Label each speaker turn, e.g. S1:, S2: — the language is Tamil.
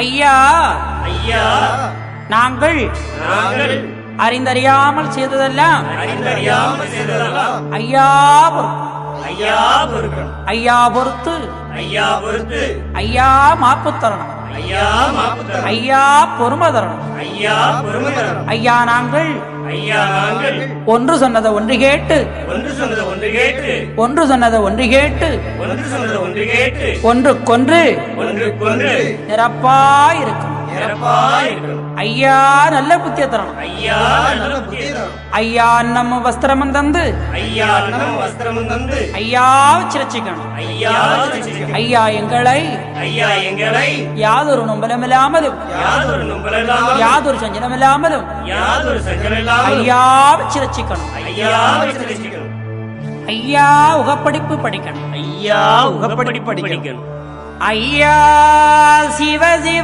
S1: ஐயா
S2: ஐயா
S1: நாங்கள் அறிந்தறியாமல் செய்ததெல்லாம் ஐயா பொறுத்து. ஐயா பொறுத்து ஐயா மாப்பு தரணும். ஐயா பொறுமை தரணும். ஐயா நாங்கள் ஒன்று சொன்னதை ஒன்று கேட்டு ஒன்றுக்கொன்று நிரப்பாயிருக்கும். ஐயா நல்ல புத்திய தரணும். ஐயா நம்ம வஸ்திரமும் தந்து ஐயா சிரச்சிக்கணும். ஐயா எங்களை யாதொரு நொம்பலமில்லாமலும் யாதொரு சஞ்சலமில்லாமலும் ஐயா சிரச்சிக்கணும். ஐயா உகப்படிப்பு படிக்கணும்.
S2: ஐயா உகப்படி படிக்கணும்.
S1: ஐயா சிவ